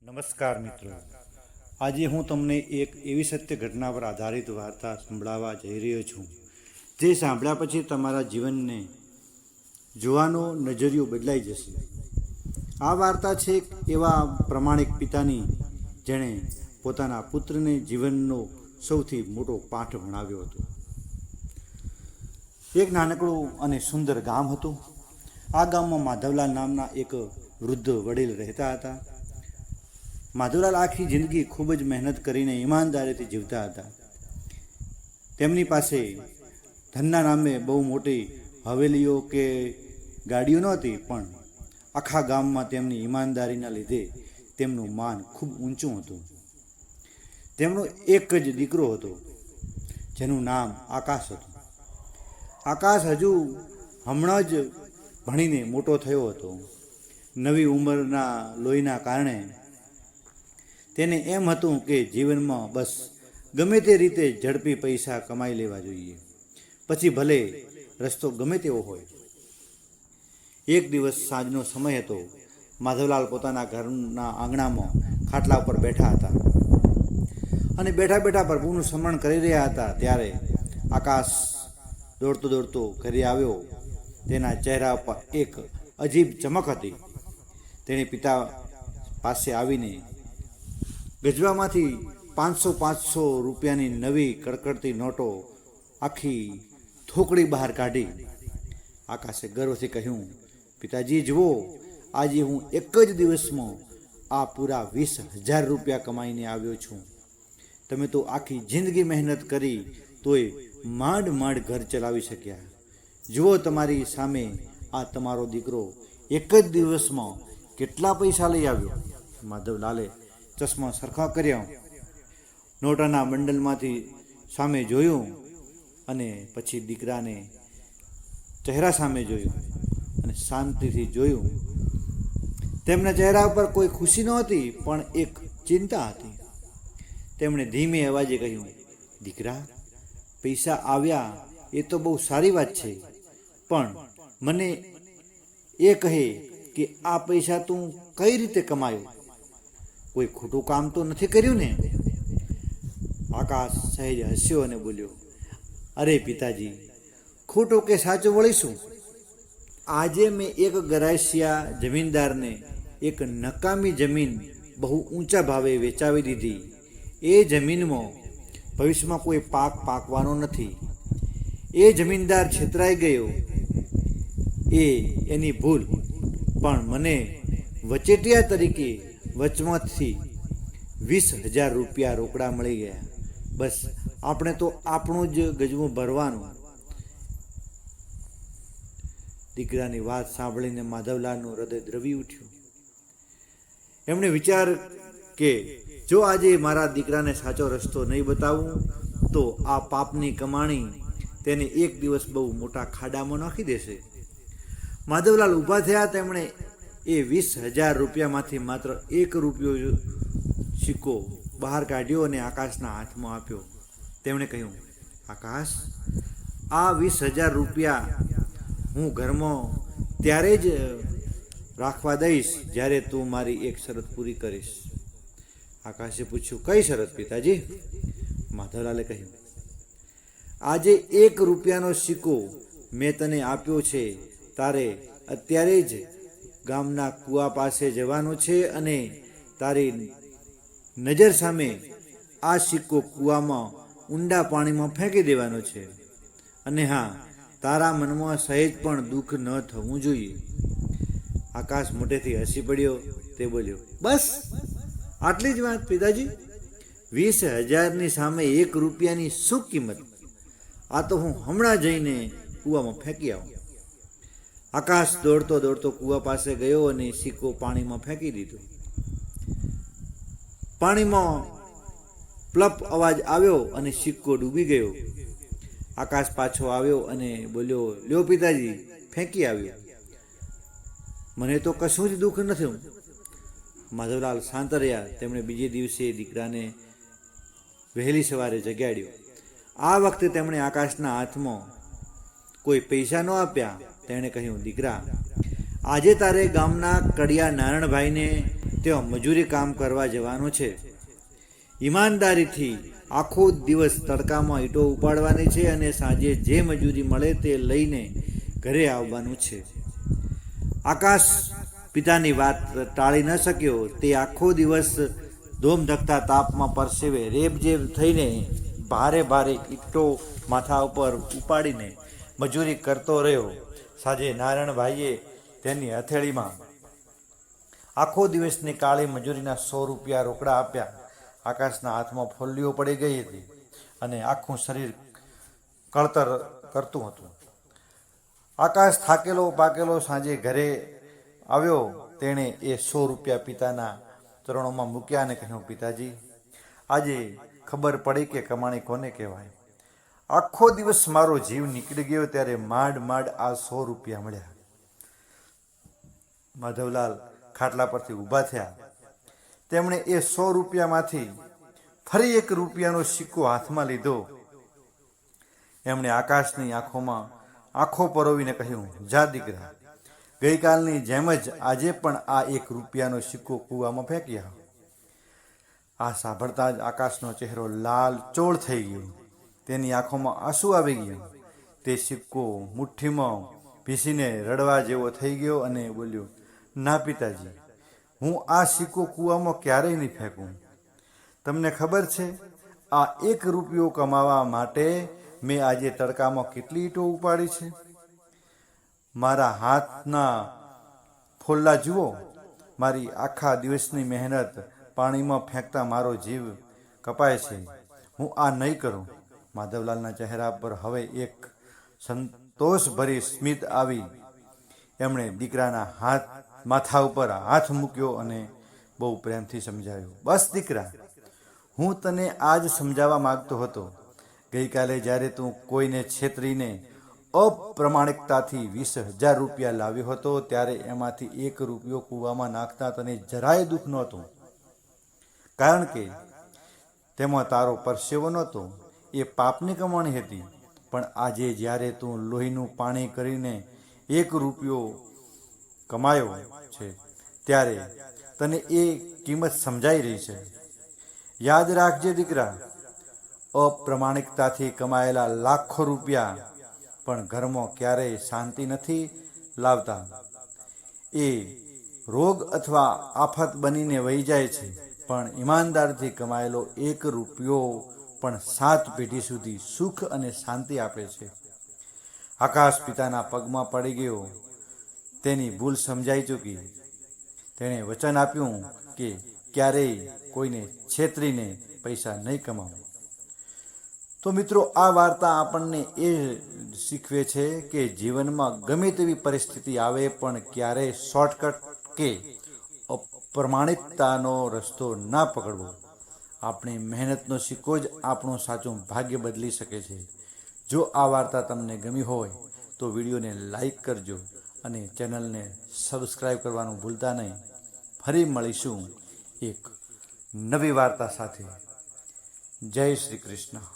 નમસ્કાર મિત્રો, આજે હું તમને એક એવી સત્ય ઘટના પર આધારિત વાર્તા સંભળાવવા જઈ રહ્યો છું, જે સાંભળ્યા પછી તમારા જીવનને જોવાનો નજરિયો બદલાઈ જશે. આ વાર્તા છે એક એવા પ્રમાણિક પિતાની, જેણે પોતાના પુત્રને જીવનનો સૌથી મોટો પાઠ ભણાવ્યો હતો. એક નાનકડું અને સુંદર ગામ હતું. આ ગામમાં માધવલાલ નામના એક વૃદ્ધ વડીલ રહેતા હતા. માધવલાલ આખી જિંદગી ખૂબ જ મહેનત કરીને ઈમાનદારીથી જીવતા હતા. તેમની પાસે ધનના નામે બહુ મોટી હવેલીઓ કે ગાડીઓ નહોતી, પણ આખા ગામમાં તેમની ઈમાનદારીના લીધે તેમનું માન ખૂબ ઊંચું હતું. તેમનો એક જ દીકરો હતો, જેનું નામ આકાશ હતું. આકાશ હજુ હમણાં જ ભણીને મોટો થયો હતો. નવી ઉંમરના લોહીના કારણે તેને એમ હતું કે જીવનમાં બસ ગમે તે રીતે ઝડપી પૈસા કમાઈ લેવા જોઈએ, પછી ભલે રસ્તો ગમે તેવો હોય. એક દિવસ સાંજનો સમય હતો. માધવલાલ પોતાના ઘરના આંગણામાં ખાટલા ઉપર બેઠા હતા અને બેઠા બેઠા પ્રભુનું સ્મરણ કરી રહ્યા હતા. ત્યારે આકાશ દોડતો દોડતો ઘરે આવ્યો. તેના ચહેરા પર એક અજીબ ચમક હતી. તેણે પિતા પાસે આવીને ગજવામાંથી 500 રૂપિયાની નવી કડકડતી નોટો આખી થોકડી બહાર કાઢી. આકાશે ગર્વથી કહ્યું, પિતાજી જુઓ, આજે હું એક જ દિવસમાં આ પૂરા 20,000 રૂપિયા કમાઈને આવ્યો છું. તમે તો આખી જિંદગી મહેનત કરી તોય માંડ ઘર ચલાવી શક્યા. જુઓ તમારી સામે આ તમારો દીકરો એક જ દિવસમાં કેટલા પૈસા લઈ આવ્યો. માધવલાલે ચશ્મા સરખા કર્યા, નોટાના બંડલમાંથી સામે જોયું અને પછી દીકરાને ચહેરા સામે જોયું અને શાંતિથી જોયું. તેમના ચહેરા ઉપર કોઈ ખુશી નહોતી, પણ એક ચિંતા હતી. તેમણે ધીમે અવાજે કહ્યું, દીકરા, પૈસા આવ્યા એ તો બહુ સારી વાત છે, પણ મને એ કહે કે આ પૈસા તું કઈ રીતે કમાયો? કોઈ ખોટું કામ તો નથી કર્યું ને? આકાશ સહેજ હસ્યો અને બોલ્યો, અરે પિતાજી, ખોટું કે સાચું વળીશું. આજે મેં એક ગરાસિયા જમીનદારને એક નકામી જમીન બહુ ઊંચા ભાવે વેચાવી દીધી. એ જમીનમાં ભવિષ્યમાં કોઈ પાક પાકવાનો નથી. એ જમીનદાર છેતરાઈ ગયો, એ એની ભૂલ, પણ મને વચેટિયા તરીકે વચમાંથી 20,000 રૂપિયા રોકડા મળી ગયા. બસ આપણે તો આપણું જ ગજવું ભરવાનું. દીકરાની વાત સાંભળીને માધવલાલનું હૃદય દ્રવી ઉઠ્યું. એમણે વિચાર કે જો આજે મારા દીકરાને સાચો રસ્તો નહીં બતાવું તો આ પાપની કમાણી તેને એક દિવસ બહુ મોટા ખાડામાં નાખી દેશે. માધવલાલ ઊભા થયા. તેમણે એ 20,000 રૂપિયામાંથી માત્ર 1 રૂપિયો સિક્કો બહાર કાઢ્યો અને આકાશના હાથમાં આપ્યો. તેમણે કહ્યું, આકાશ, આ 20,000 રૂપિયા હું ઘરમાં ત્યારે જ રાખવા દઈશ જ્યારે તું મારી એક શરત પૂરી કરીશ. આકાશે પૂછ્યું, કઈ શરત પિતાજી? માધવલાલે કહ્યું, આજે 1 રૂપિયાનો સિક્કો મેં તને આપ્યો છે. તારે અત્યારે જ ગામના કૂવા પાસે જવાનું છે અને તારી નજર સામે આ સિક્કો કૂવામાં ઊંડા પાણીમાં ફેંકી દેવાનો છે. અને હા, તારા મનમાં સહેજ પણ દુઃખ ન થવું જોઈએ. આકાશ મોટેથી હસી પડ્યો. તે બોલ્યો, બસ આટલી જ વાત પિતાજી? 20,000ની સામે 1 રૂપિયાની શું કિંમત? આ તો હું હમણાં જઈને કૂવામાં ફેંકી આવું. આકાશ દોડતો દોડતો કૂવા પાસે ગયો અને સિક્કો પાણીમાં ફેંકી દીધો. પાણીમાં પ્લપ અવાજ આવ્યો અને સિક્કો ડૂબી ગયો. આકાશ પાછો આવ્યો અને બોલ્યો, લ્યો પિતાજી, ફેંકી આવ્યો. મને તો કશું જ દુઃખ નથી. માધવલાલ શાંત રહ્યા. તેમણે બીજે દિવસે દીકરાને વહેલી સવારે જગાડ્યો. આ વખતે તેમણે આકાશના હાથમાં કોઈ પૈસા ન આપ્યા. તેણે કહ્યું, દીકરા, આજે તારે ગામના કડિયા નારણભાઈને ત્યાં મજૂરી કામ કરવા જવાનું છે. ઈમાનદારીથી આખો દિવસ તડકામાં ઈંટો ઉપાડવાની છે અને સાંજે જે મજૂરી મળે તે લઈને ઘરે આવવાનું છે. આકાશ પિતાની વાત ટાળી ન શક્યો. તે આખો દિવસ ધોમધકતા તાપમાં પરસેવે રેબઝેબ થઈને ભારે ભારે ઈંટો માથા ઉપર ઉપાડીને મજૂરી કરતો રહ્યો. સાંજે નારાયણભાઈએ તેની હથેળીમાં આખો દિવસની કાળી મજૂરીના 100 રૂપિયા રોકડા આપ્યા. આકાશના હાથમાં ફોલ્લીઓ પડી ગઈ હતી અને આખું શરીર કળતર કરતું હતું. આકાશ થાકેલો પાકેલો સાંજે ઘરે આવ્યો. તેણે એ 100 રૂપિયા પિતાના ચરણોમાં મૂક્યા અને કહ્યું, પિતાજી, આજે ખબર પડી કે કમાણી કોને કહેવાય. આખો દિવસ મારો જીવ નીકળી ગયો ત્યારે માંડ માંડ આ 100 રૂપિયા મળ્યા. માધવલાલ ખાટલા પરથી ઊભા થયા. તેમણે એ 100 રૂપિયામાંથી ફરી 1 રૂપિયાનો સિક્કો હાથમાં લીધો. એમણે આકાશની આંખોમાં આંખો પરોવીને કહ્યું, જા દીકરા, ગઈકાલની જેમ જ આજે પણ આ 1 રૂપિયાનો સિક્કો કૂવામાં ફેંકી આવ. આ સાંભળતા જ આકાશનો ચહેરો લાલ ચોળ થઈ ગયો. તેની આંખોમાં આંસુ આવી ગયા. તે સિક્કો મુઠ્ઠીમાં ભીસીને રડવા જેવો થઈ ગયો અને બોલ્યો, ના પિતાજી, હું આ સિક્કો કૂવામાં ક્યારેય નહીં ફેંકું. તમને ખબર છે, આ 1 રૂપિયો કમાવા માટે મેં આજે તડકામાં કેટલી ઈંટો ઉપાડી છે. મારા હાથના ફોલ્લા જુઓ. મારી આખા દિવસની મહેનત પાણીમાં ફેંકતા મારો જીવ કપાય છે. હું આ નહીં કરું. માધવલાલના ચહેરા પર હવે એક સંતોષભરી સ્મિત આવી. એમણે દીકરાના માથા ઉપર હાથ મૂક્યો અને બહુ પ્રેમથી સમજાવ્યો, બસ દીકરા, હું તને આજ સમજાવવા માગતો હતો. ગઈકાલે જ્યારે તું કોઈને છેતરીને અપ્રમાણિકતાથી 20,000 રૂપિયા લાવ્યો હતો ત્યારે એમાંથી 1 રૂપિયો કૂવામાં નાખતા તને જરાય દુઃખ નહોતું, કારણ કે તેમાં તારો પરસેવો નહોતો. એ પાપની કમાણી હતી. પણ આજે જ્યારે તું લોહીનું પાણી કરીને 1 રૂપિયો કમાયો છે ત્યારે તને એ કિંમત સમજાઈ રહી છે. યાદ રાખજે દીકરા, અપ્રમાણિકતાથી કમાયેલા લાખો રૂપિયા પણ ઘરમાં ક્યારેય શાંતિ નથી લાવતા. એ રોગ અથવા આફત બનીને વહી જાય છે. પણ ઈમાનદારથી કમાયેલો 1 રૂપિયો પણ 7 પેઢી સુધી સુખ અને શાંતિ આપે છે. આકાશ પિતાના પગમાં પડી ગયો. તેની ભૂલ સમજાઈ ચૂકી. તેણે વચન આપ્યું કે ક્યારેય કોઈને છેતરીને પૈસા નહીં કમાવે. તો મિત્રો, આ વાર્તા આપણને એ શીખવે છે કે જીવનમાં ગમે તેવી પરિસ્થિતિ આવે પણ ક્યારેય શોર્ટકટ કે અપ્રમાણિકતાનો રસ્તો ના પકડવો. આપણી મહેનતનો સિક્કો જ આપણું સાચું ભાગ્ય બદલી શકે છે. જો આ વાર્તા તમને ગમી હોય તો વિડીયોને લાઈક કરજો અને ચેનલને સબસ્ક્રાઈબ કરવાનું ભૂલતા નહીં. ફરી મળીશું એક નવી વાર્તા સાથે. જય શ્રી કૃષ્ણ.